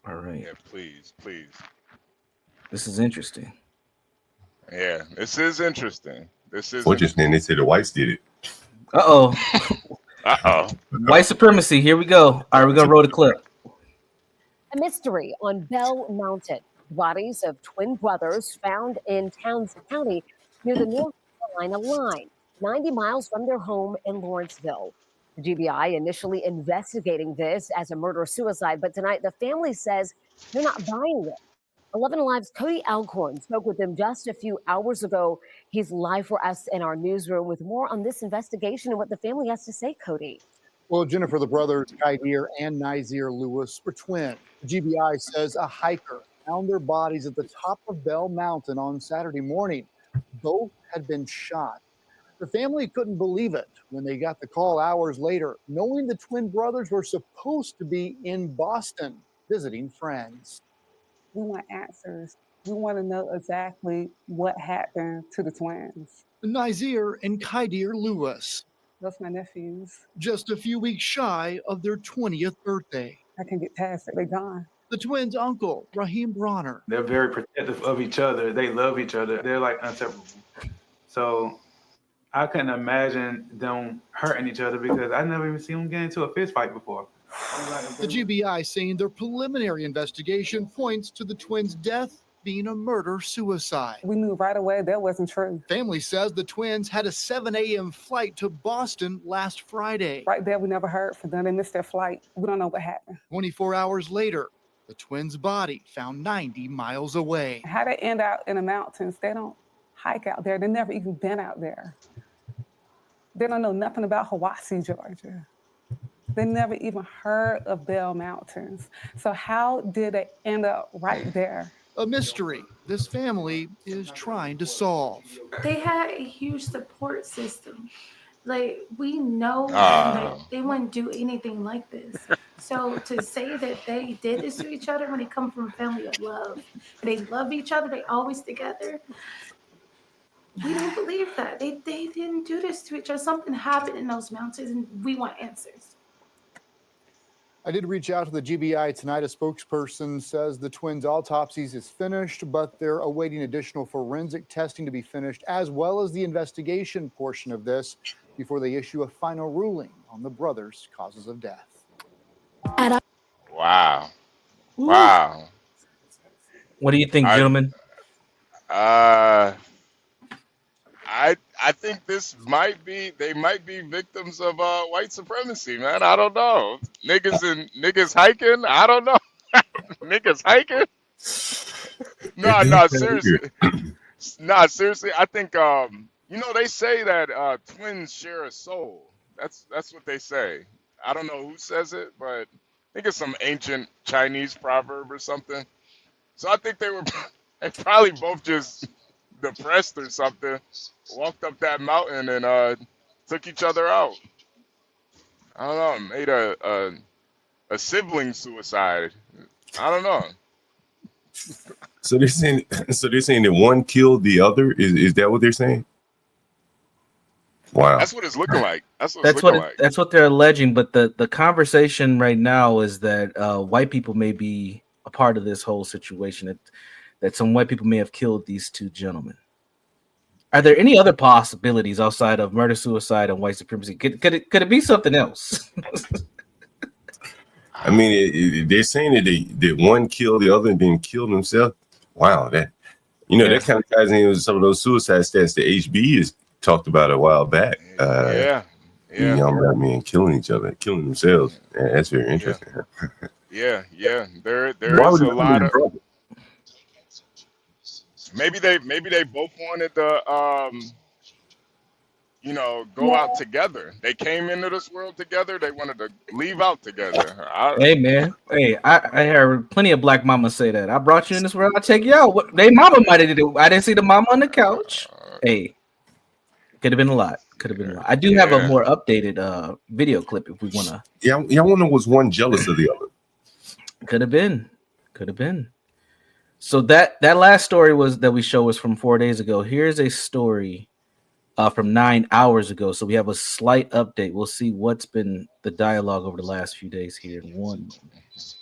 All right. Yeah, please, please. This is interesting. Yeah, this is interesting. This is Fortunately, interesting. they said the whites did it. Uh oh. Uh oh. White supremacy. Here we go. All right, we're gonna roll the clip. A mystery on Bell Mountain. Bodies of twin brothers found in Towns County near the North Carolina line, 90 miles from their home in Lawrenceville. The GBI initially investigating this as a murder suicide, but tonight the family says they're not buying it. 11 Alive's Cody Alcorn spoke with them just a few hours ago. He's live for us in our newsroom with more on this investigation and what the family has to say, Cody. Well, Jennifer, the brothers Qaadir and Naazir Lewis were twins. The GBI says a hiker found their bodies at the top of Bell Mountain on Saturday morning. Both had been shot. The family couldn't believe it when they got the call hours later, knowing the twin brothers were supposed to be in Boston visiting friends. We want answers. We want to know exactly what happened to the twins. Naazir and Qaadir Lewis, Those my nephews. just a few weeks shy of their 20th birthday. I can get past it. They're gone. The twins' uncle, Raheem Bronner, They're very protective of each other. They love each other. They're like inseparable. So I couldn't imagine them hurting each other because I never even seen them get into a fist fight before. the GBI saying their preliminary investigation points to the twins' death being a murder-suicide. We knew right away that wasn't true. Family says the twins had a 7 a.m. flight to Boston last Friday. Right there, we never heard from them. They missed their flight. We don't know what happened. 24 hours later, the twins' body found 90 miles away. How they end out in the mountains, they don't hike out there. They never even been out there. They don't know nothing about Hiwassee, Georgia. They never even heard of Bell Mountains. So how did they end up right there? A mystery this family is trying to solve. They had a huge support system. Like, we know Ah. they wouldn't do anything like this. So to say that they did this to each other when they come from a family of love, they love each other, they always together. We don't believe that. They didn't do this to each other. Something happened in those mountains, and we want answers. I did reach out to the GBI tonight. A spokesperson says the twins' autopsies is finished, but they're awaiting additional forensic testing to be finished, as well as the investigation portion of this before they issue a final ruling on the brothers' causes of death. Wow. Wow. What do you think, gentlemen? I think they might be victims of white supremacy, man. I don't know. Niggas hiking. I don't know. Niggas hiking. No, seriously. No, seriously. I think they say that twins share a soul. That's what they say. I don't know who says it, but I think it's some ancient Chinese proverb or something. So I think they probably both just depressed or something, walked up that mountain and took each other out. I don't know, made a sibling suicide. I don't know. So they're saying that one killed the other. Is that what they're saying? Wow. That's what it's looking like. That's what they're alleging. But the conversation right now is that white people may be a part of this whole situation. That some white people may have killed these two gentlemen. Are there any other possibilities outside of murder, suicide, and white supremacy? Could it be something else? I mean, they're saying that one killed the other and then killed himself. Wow, that kind of ties in with some of those suicide stats that HB has talked about a while back. Yeah. Young black men killing each other, killing themselves. That's very interesting. Yeah. There is a lot of. Maybe they both wanted to go out together. They came into this world together. They wanted to leave out together. Hey man, I heard plenty of black mamas say that. I brought you in this world, I take you out. What they mama might have did it. I didn't see the mama on the couch. Hey, could have been a lot. I do have a more updated video clip if we wanna. Yeah, I wonder was one jealous of the other. Could have been. So that last story that we showed was from 4 days ago. Here's a story from 9 hours ago. So we have a slight update. We'll see what's been the dialogue over the last few days here in one moment.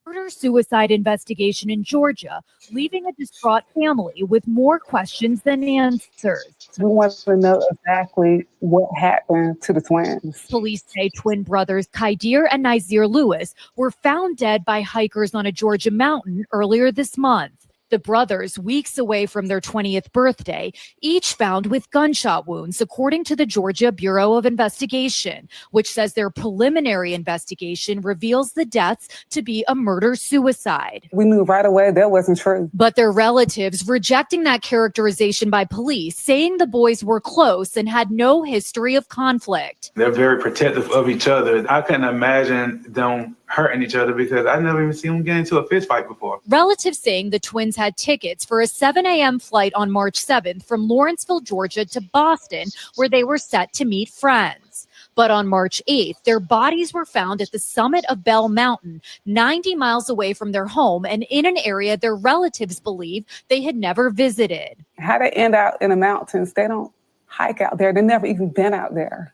murder-suicide investigation in Georgia, leaving a distraught family with more questions than answers. We want to know exactly what happened to the twins. Police say twin brothers Qaadir and Naazir Lewis were found dead by hikers on a Georgia mountain earlier this month. The brothers, weeks away from their 20th birthday, each found with gunshot wounds, according to the Georgia Bureau of Investigation, which says their preliminary investigation reveals the deaths to be a murder-suicide. We knew right away that wasn't true. But their relatives rejecting that characterization by police, saying the boys were close and had no history of conflict. They're very protective of each other. I couldn't imagine them hurting each other because I never even seen them get into a fist fight before. Relatives saying the twins had tickets for a 7 a.m. flight on March 7th from Lawrenceville, Georgia to Boston, where they were set to meet friends. But on March 8th, their bodies were found at the summit of Bell Mountain, 90 miles away from their home and in an area their relatives believe they had never visited. How they end out in the mountains, they don't hike out there. They've never even been out there.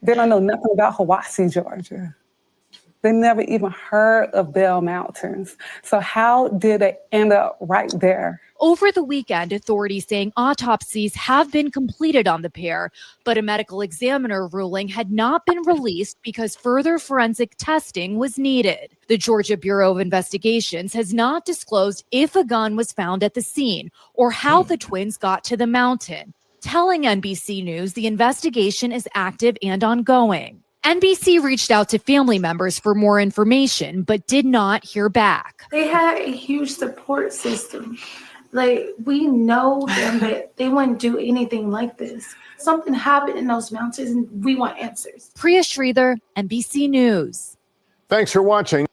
They don't know nothing about Hiwassee, Georgia. They never even heard of Bell Mountains. So how did they end up right there? Over the weekend, authorities saying autopsies have been completed on the pair, but a medical examiner ruling had not been released because further forensic testing was needed. The Georgia Bureau of Investigations has not disclosed if a gun was found at the scene or how the twins got to the mountain, telling NBC News the investigation is active and ongoing. NBC reached out to family members for more information, but did not hear back. They had a huge support system. Like, we know them that they wouldn't do anything like this. Something happened in those mountains and we want answers. Priya Sridhar, NBC News. Thanks for watching.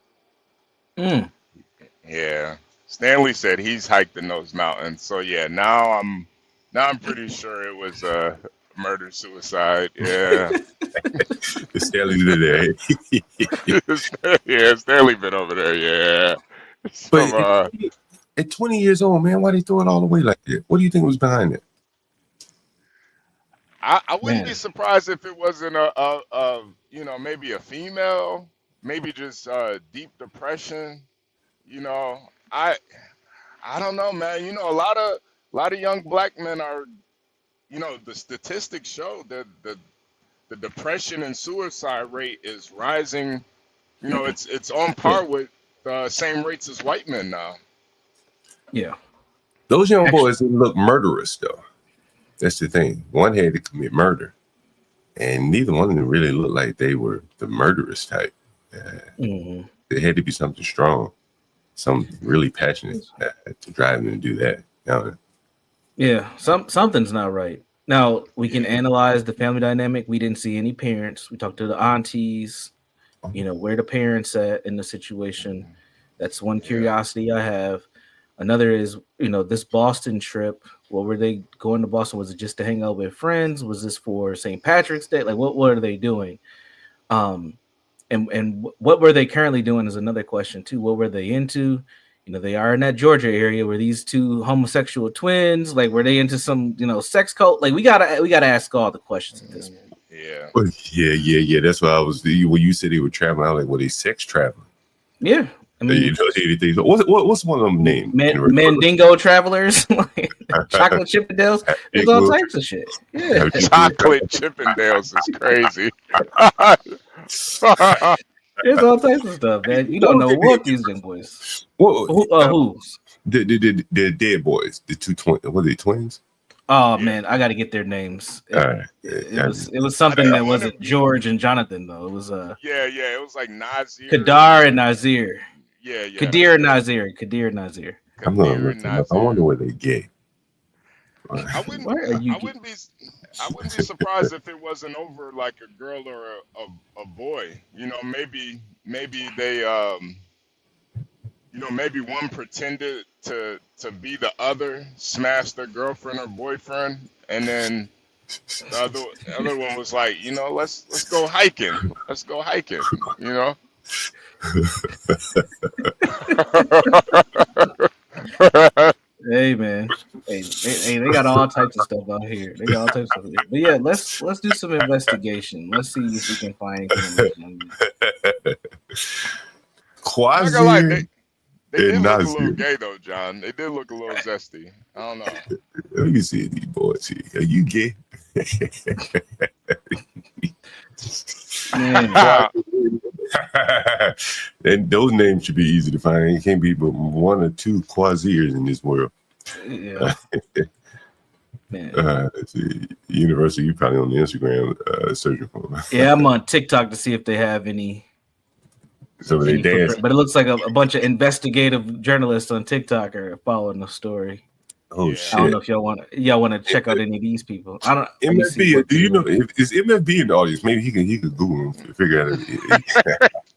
Yeah. Stanley said he's hiked in those mountains. So yeah, now I'm pretty sure it was a murder suicide. Yeah. Stanley did that. Yeah, Stanley been over there. Yeah. But at 20 years old, man, why they throw it all away like that? What do you think was behind it? I wouldn't be surprised if it wasn't a maybe a female, maybe just deep depression. You know, I don't know, man. You know, a lot of young black men are, you know, the statistics show that the depression and suicide rate is rising. You know, it's on par with the same rates as white men now. Yeah. Those young boys didn't look murderous, though. That's the thing. One had to commit murder, and neither one of them really looked like they were the murderous type. There had to be something strong, something really passionate to drive them to do that. You know? Yeah, something's not right. Now, we can analyze the family dynamic. We didn't see any parents. We talked to the aunties, you know, where the parents at in the situation. That's one curiosity I have. Another is, you know, this Boston trip. What were they going to Boston? Was it just to hang out with friends? Was this for St. Patrick's Day? Like, what are they doing? And what were they currently doing is another question too. What were they into? You know, they are in that Georgia area where these two homosexual twins, like, were they into some, you know, sex cult? Like, we gotta ask all the questions at this point. Yeah. Well, yeah. That's why I was. When you said they were traveling, I was like, well, they sex traveling. Yeah. I mean, you know, anything. What's one of them names? Mandingo travelers, like chocolate Chippendales. There's all types of shit. Yeah. Chocolate Chippendales is crazy. There's all types of stuff, man. You don't know what these young boys. Who's? The dead boys, the two twins. Were they twins? Oh man, I got to get their names. It was something that wasn't George and Jonathan though. It was it was like Nazir. Qaadir and Naazir. Yeah. Qaadir Naazir. I'm gonna look them up. I wonder where they gay. I wouldn't be surprised if it wasn't over like a girl or a boy. You know, maybe they maybe one pretended to be the other, smashed their girlfriend or boyfriend, and then the other one was like, you know, let's go hiking. Let's go hiking, you know. Hey man, hey, they got all types of stuff out here. They got all types of stuff. But yeah, let's do some investigation. Let's see if we can find anything. I'm not gonna lie, Qaadir they did and look a little Naazir. gay though, John. They did look a little zesty. I don't know. Let me see these boys here. Are you gay? Man. And those names should be easy to find. It can't be but one or two Qaazirs in this world. Yeah. Man. Let's see. University, you probably on the Instagram searching for them. Yeah, I'm on TikTok to see if they have any. So they dance. But it looks like a bunch of investigative journalists on TikTok are following the story. Oh Yeah. shit! I don't know if y'all want to check out any of these people. I don't. let me see MFB, what do you they know is MFB in the audience? Maybe he could Google him to figure out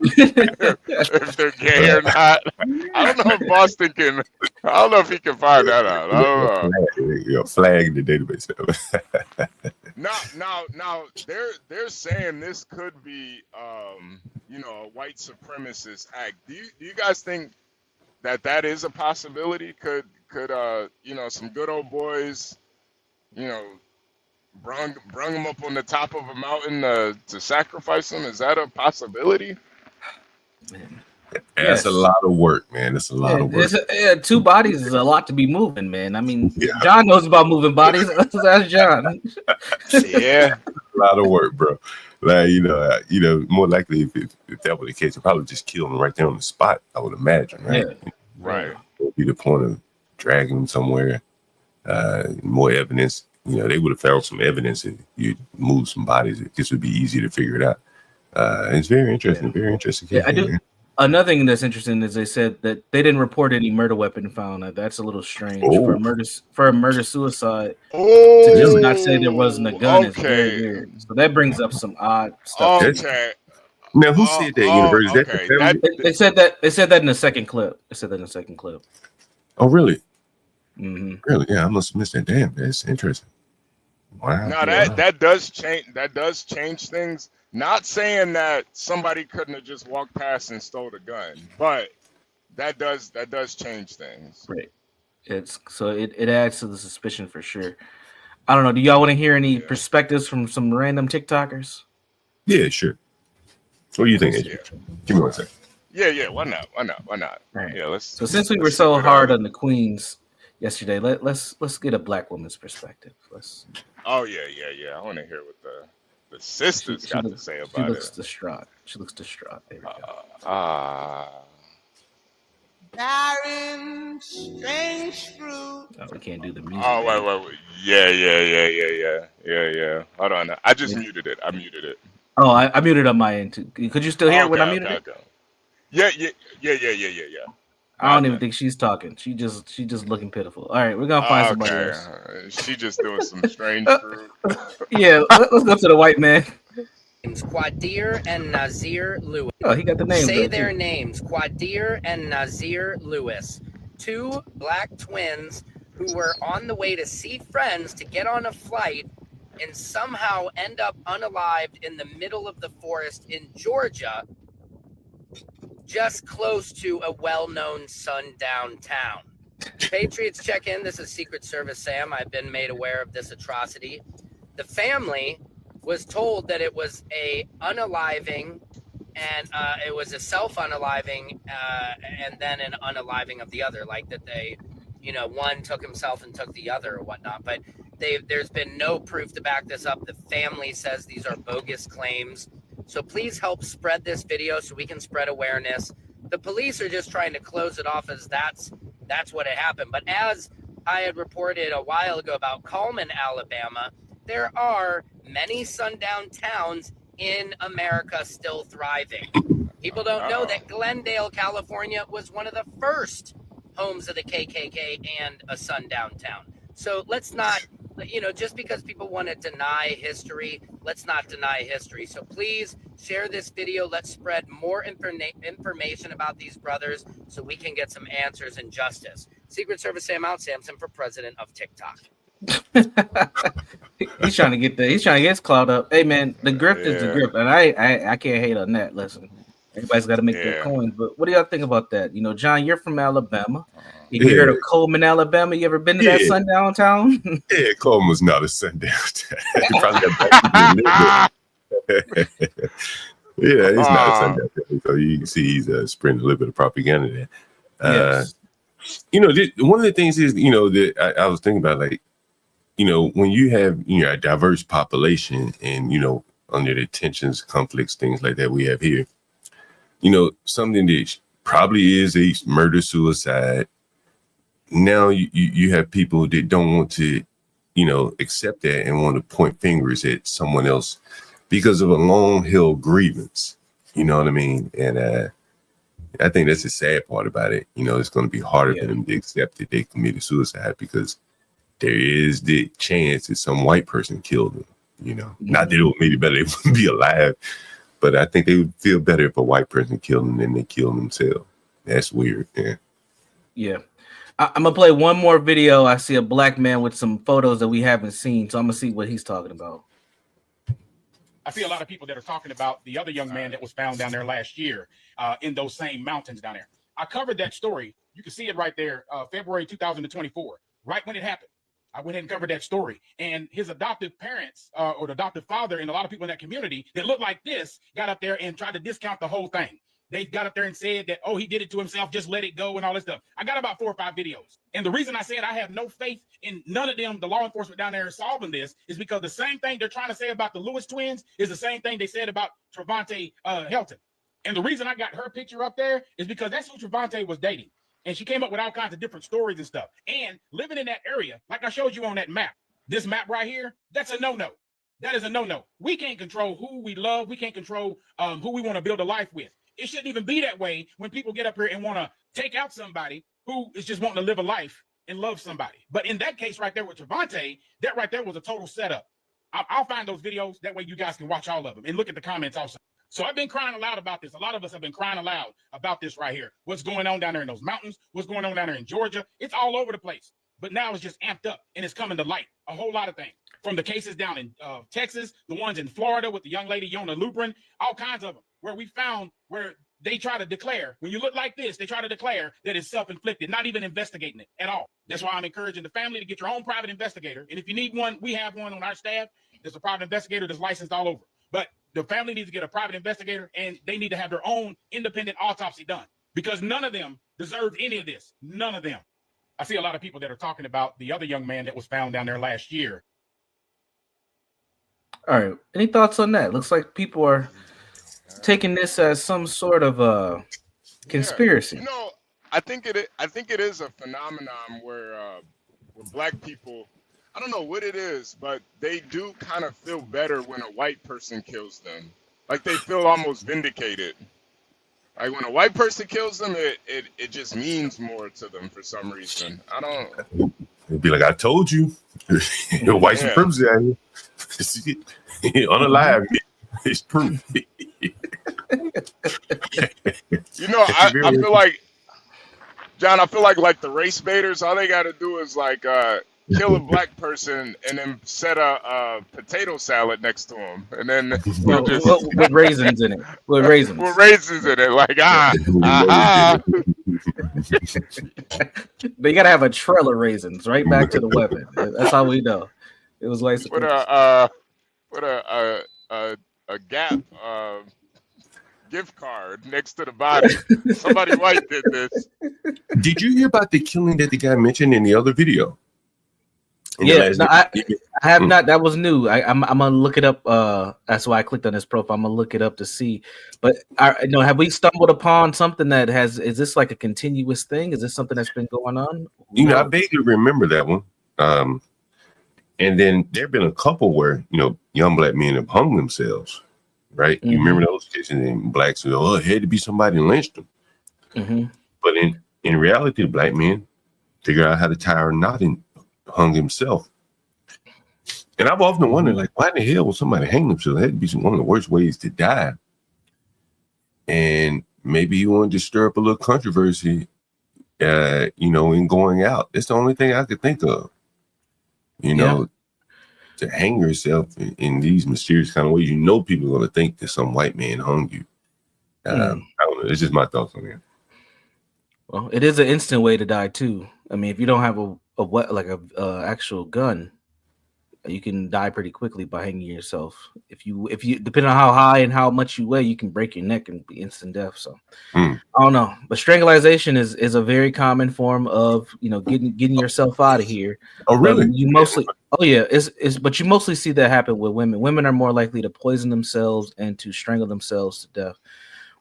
If they're gay or not. I don't know if Boston can. I don't know if he can find that out. I don't know. Flag the database. Now they're saying this could be a white supremacist act. Do you guys think that is a possibility? Could some good old boys, brung them up on the top of a mountain to sacrifice them? Is that a possibility? That's a lot of work, man. That's a lot of work. Two bodies is a lot to be moving, man. I mean, Yeah. John knows about moving bodies. That's John. Yeah. A lot of work, bro. Like, more likely if that were the case, I'd probably just kill them right there on the spot, I would imagine, right? Yeah. Right. What would be the point of dragging them somewhere? More evidence. They would have found some evidence if you move some bodies. This would be easy to figure it out. It's very interesting. Yeah. Very interesting. Yeah, I do. Another thing that's interesting is they said that they didn't report any murder weapon found. That's a little strange for a murder suicide. Oh, To just not say there wasn't a gun is very okay. weird. So that brings up some odd stuff. Okay. Now, who said that? University? Okay. They said that in the second clip. Oh, really? Mm-hmm. Really? Yeah, I must have missed that. Damn, that's interesting. Wow. No, that does change. That does change things. Not saying that somebody couldn't have just walked past and stole the gun, but that does change things. Right. It adds to the suspicion for sure. I don't know. Do y'all want to hear any perspectives from some random TikTokers? Yeah, sure. What do you think? Yeah. Give me one second. Yeah. Why not? All right. Yeah. So since we were so hard on the queens yesterday, let's get a black woman's perspective. Oh yeah. I want to hear what the sisters got to say about it. She looks distraught. There we go. Barren, strange fruit. Oh, we can't do the music. Oh wait. Yeah. Hold on. I just muted it. I muted it. Oh, I muted on my end too. Could you still hear it when I muted it? Okay. Yeah. I don't even think she's talking. She just looking pitiful. All right, we're gonna find somebody else. She just doing some strange fruit. Yeah, let's go to the white man. Names Qaadir and Naazir Lewis. Oh, he got the names. Say right, their too. names, Qaadir and Naazir Lewis, two black twins who were on the way to see friends to get on a flight and somehow end up unalived in the middle of the forest in Georgia, just close to a well-known sundown town. Patriots check in. This is Secret Service Sam. I've been made aware of this atrocity. The family was told that it was a unaliving and it was a self-unaliving and then an unaliving of the other, like that they, one took himself and took the other or whatnot. But there's been no proof to back this up. The family says these are bogus claims. So please help spread this video so we can spread awareness. The police are just trying to close it off as that's what had happened. But as I had reported a while ago about Cullman, Alabama, there are many sundown towns in America still thriving. People don't know that Glendale, California was one of the first homes of the KKK and a sundown town. So let's not, just because people want to deny history, let's not deny history. So please share this video. Let's spread more information about these brothers so we can get some answers and justice. Secret Service Sam out, Samson for president of TikTok. He's trying to get his clout up. Hey man, the grift is the grift, and I can't hate on that. Listen, everybody's got to make their coins. But what do y'all think about that? John, you're from Alabama. You heard of Coleman, Alabama? You ever been to that sundown town? Yeah, Coleman was not a sundown town. He probably got back Yeah, it's not a sundown film, so you can see he's spreading a little bit of propaganda there. Yes. One of the things is, that I was thinking about, like, when you have a diverse population and under the tensions, conflicts, things like that we have here, something that probably is a murder suicide. Now you have people that don't want to accept that and want to point fingers at someone else because of a long held grievance. You know what I mean? And I think that's the sad part about it. It's going to be harder for them to accept that they committed suicide because there is the chance that some white person killed them. Not that it would make it better; they wouldn't be alive, but I think they would feel better if a white person killed them than they killed themselves. That's weird. Yeah. I'm gonna play one more video. I see a black man with some photos that we haven't seen, so I'm gonna see what he's talking about. I see a lot of people that are talking about the other young man that was found down there last year in those same mountains down there. I covered that story. You can see it right there, February 2024, right when it happened. I went ahead and covered that story. And his adoptive parents or the adoptive father and a lot of people in that community that looked like this got up there and tried to discount the whole thing. They got up there and said that, oh, he did it to himself, just let it go and all this stuff. I got about 4 or 5 videos. And the reason I said I have no faith in none of them, the law enforcement down there solving this, is because the same thing they're trying to say about the Lewis twins is the same thing they said about Trevante Helton. And the reason I got her picture up there is because that's who Trevante was dating. And she came up with all kinds of different stories and stuff. And living in that area, like I showed you on that map, this map right here, that's a no-no. That is a no-no. We can't control who we love. We can't control who we want to build a life with. It shouldn't even be that way when people get up here and want to take out somebody who is just wanting to live a life and love somebody. But in that case right there with Trevante, that right there was a total setup. I'll find those videos. That way you guys can watch all of them and look at the comments also. So I've been crying aloud about this. A lot of us have been crying aloud about this right here. What's going on down there in those mountains? What's going on down there in Georgia? It's all over the place. But now it's just amped up and it's coming to light. A whole lot of things. From the cases down in Texas, the ones in Florida with the young lady, Yona Luprin, all kinds of them, where we found where they try to declare, when you look like this, they try to declare that it's self-inflicted, not even investigating it at all. That's why I'm encouraging the family to get your own private investigator. And if you need one, we have one on our staff. There's a private investigator that's licensed all over. But the family needs to get a private investigator and they need to have their own independent autopsy done because none of them deserve any of this. None of them. I see a lot of people that are talking about the other young man that was found down there last year. All right. Any thoughts on that? Looks like people are taking this as some sort of conspiracy. Yeah. I think it is a phenomenon where black people, I don't know what it is, but they do kind of feel better when a white person kills them. Like they feel almost vindicated. Like when a white person kills them, it just means more to them for some reason. I don't. It'd be like, I told you, white supremacy out here. Unalive, it's proof. I feel like, John, I feel like the race baiters, all they got to do is like kill a black person and then set a potato salad next to him, and then they'll just with raisins in it. With raisins. With raisins in it, like They gotta have a trail of raisins right back to the weapon. That's how we know it was like with a Gap gift card next to the body. Somebody white did this. Did you hear about the killing that the guy mentioned in the other video? I have not. That was new. I'm gonna look it up. That's why I clicked on his profile. I'm gonna look it up to see. But have we stumbled upon something that is this like a continuous thing? Is this something that's been going on? I vaguely remember that one. And then there have been a couple where young black men have hung themselves. Right? Mm-hmm. You remember those cases? And blacks, it had to be somebody who lynched them. Mm-hmm. But in reality, the black men figured out how to tie a knot and hung himself. And I've often wondered, like, why in the hell would somebody hang themselves? It had to be one of the worst ways to die. And maybe you wanted to stir up a little controversy, in going out. That's the only thing I could think of. To hang yourself in these mysterious kind of ways, people are going to think that some white man hung you. I don't know. It's just my thoughts on that. Well, it is an instant way to die too. I mean, if you don't have a actual gun, You can die pretty quickly by hanging yourself. If you depending on how high and how much you weigh, you can break your neck and be instant death. So I don't know, but strangulation is a very common form of getting yourself out of here. Oh, really? But you mostly but you mostly see that happen with women. Women are more likely to poison themselves and to strangle themselves to death,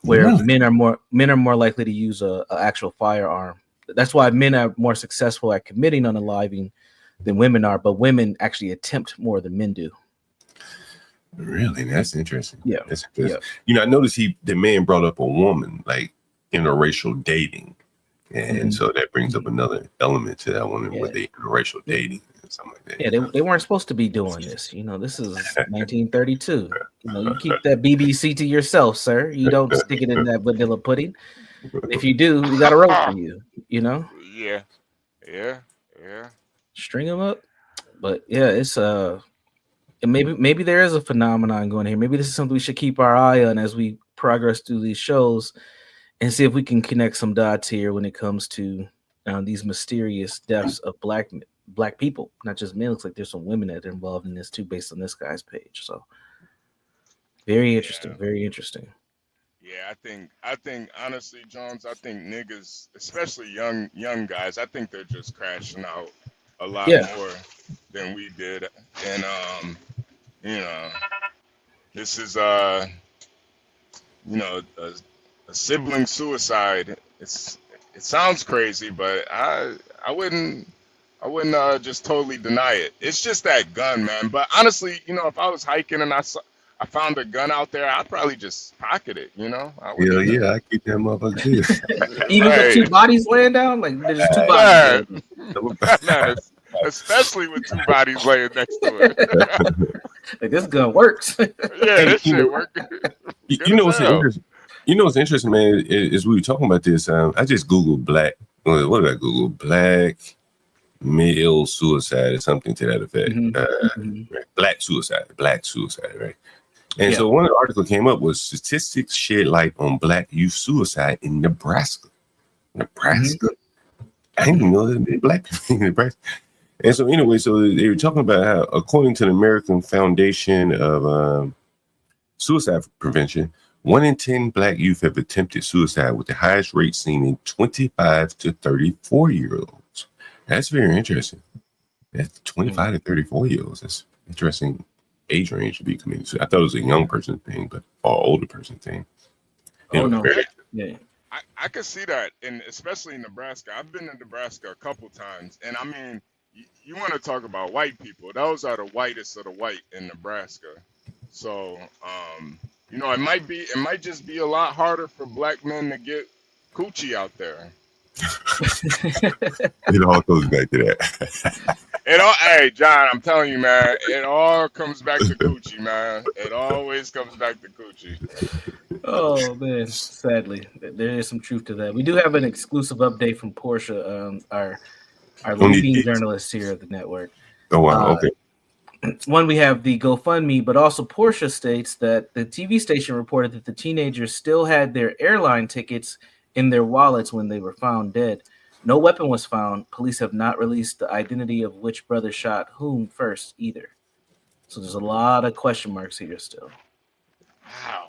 where Really? men are more likely to use a actual firearm. That's why men are more successful at committing unaliving than women are, but women actually attempt more than men do. Really? That's interesting. Yeah. That's interesting. I noticed the man brought up a woman, like interracial dating. And so that brings up another element to that woman with the interracial dating and something like that. Yeah, they weren't supposed to be doing this. This is 1932. You keep that BBC to yourself, sir. You don't stick it in that vanilla pudding. If you do, we got a rope for you. Yeah. String them up. But yeah, it's and maybe there is a phenomenon going here. Maybe this is something we should keep our eye on as we progress through these shows and see if we can connect some dots here when it comes to these mysterious deaths of black people, not just men. Looks like there's some women that are involved in this too, based on this guy's page. So very interesting, very interesting. Yeah, I think honestly, Jones, I think niggas, especially young guys, I think they're just crashing out a lot more than we did. And this is a sibling suicide. It sounds crazy, but I wouldn't just totally deny it. It's just that gun, man. But honestly, if I was hiking and I found a gun out there, I'd probably just pocket it, I keep that motherfucker. Even with two bodies laying down, like there's two bodies. Man, especially with two bodies laying next to it. Like this gun works. This shit works. What's interesting, man, is we were talking about this. I just Googled black. What did I Google? Black male suicide or something to that effect. Right? Black suicide, right? And so one of the articles came up was statistics shed light on black youth suicide in Nebraska. I didn't even know that black people in Nebraska. And so anyway, so they were talking about how, according to the American Foundation of Suicide Prevention, 1 in 10 black youth have attempted suicide, with the highest rate seen in 25 to 34-year-olds. That's very interesting. That's 25 to 34-year-olds. That's interesting age range to be committing suicide. I thought it was a young person thing, but or older person thing. I could see that, and especially in Nebraska. I've been to Nebraska a couple times, and I mean, you want to talk about white people? Those are the whitest of the white in Nebraska. So, it might just be a lot harder for black men to get coochie out there. It all goes back to that. Hey, John, I'm telling you, man, it all comes back to coochie, man. It always comes back to coochie. Oh man, sadly, there is some truth to that. We do have an exclusive update from Portia, our leading journalist here at the network. Oh wow, okay. One, we have the GoFundMe, but also Portia states that the TV station reported that the teenagers still had their airline tickets in their wallets when they were found dead. No weapon was found. Police have not released the identity of which brother shot whom first either. So there's a lot of question marks here still. Wow.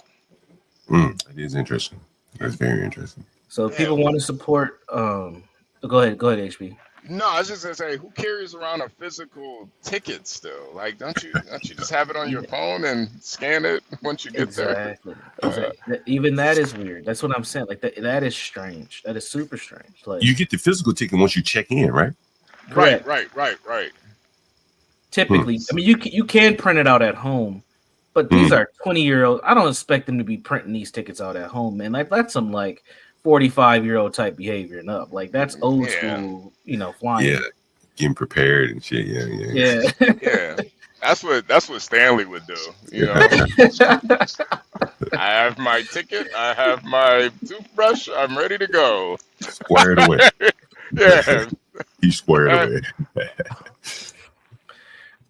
That is interesting. That's very interesting. So if people want to support, go ahead, HB. No, I was just gonna say, who carries around a physical ticket still? Like, don't you just have it on your phone and scan it once you get there? Exactly. Even that is weird. That's what I'm saying. Like that is strange. That is super strange. Like, you get the physical ticket once you check in, right? Right. Typically, I mean, you can print it out at home, but these are 20-year-olds. I don't expect them to be printing these tickets out at home, man. Like that's some 45-year-old type behavior and up. Like that's old school, flying. Yeah, getting prepared and shit. Yeah. That's what Stanley would do. I have my ticket. I have my toothbrush. I'm ready to go. Squared away. Yeah. He's squared away.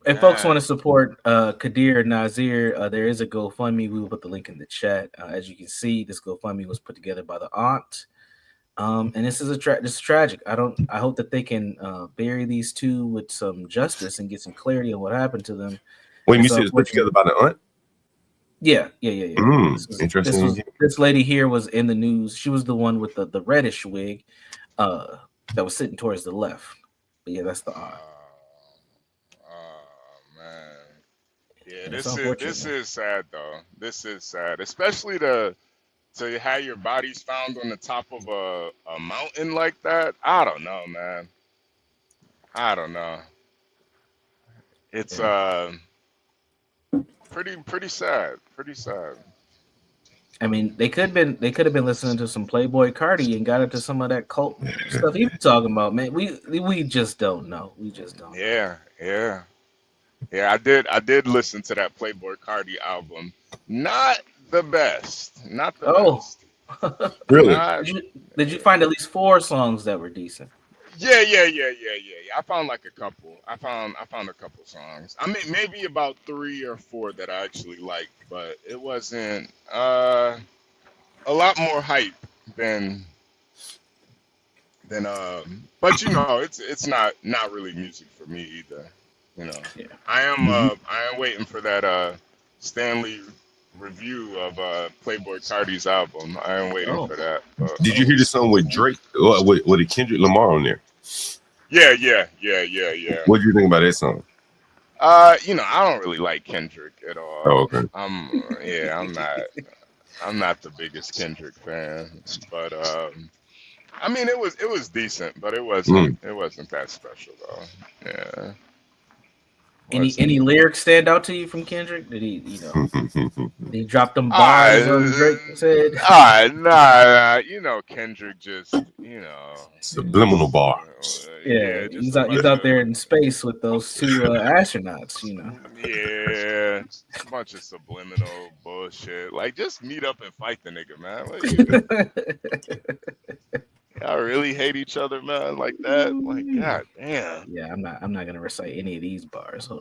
If folks want to support Qaadir Naazir, there is a GoFundMe. We will put the link in the chat. As you can see, this GoFundMe was put together by the aunt And this is this is tragic. I hope that they can bury these two with some justice and get some clarity on what happened to them. Wait, you It's said it's put together by the aunt? Yeah. Interesting. This lady here was in the news. She was the one with the reddish wig, that was sitting towards the left. But yeah, that's the aunt. Oh man, yeah. And it's This unfortunate. is sad though. This is sad, especially to have your bodies found on the top of a mountain like that. I don't know, man. I don't know. It's pretty sad. Pretty sad. I mean, they could have been listening to some Playboy Cardi and got into some of that cult stuff he was talking about, man. We just don't know. We just don't. Yeah. I did listen to that Playboy Cardi album. Not the best. Not the best. Really? Did you find at least 4 songs that were decent? Yeah. I found like a couple. I found a couple songs. I mean, maybe about 3 or 4 that I actually liked, but it wasn't a lot more hype than. But you know, it's not really music for me either. You know, Yeah. I am waiting for that Stanley review of Playboy Cardi's album. I am waiting for that. But, Did you hear the song with Drake? With Kendrick Lamar on there? Yeah. What do you think about that song? You know, I don't really like Kendrick at all. Oh, okay. I'm not the biggest Kendrick fan, but I mean, it was decent, but it wasn't that special though. Yeah. Any lyrics stand out to you from Kendrick? Did he drop them bars on Drake said? Nah. You know, Kendrick just, you know, subliminal bars. Yeah, he's out there in space with those 2 astronauts. You know. Yeah, a bunch of subliminal bullshit. Like, just meet up and fight the nigga, man. Like, y'all really hate each other, man, like that. Like, god damn. Yeah, I'm not gonna recite any of these bars. Hold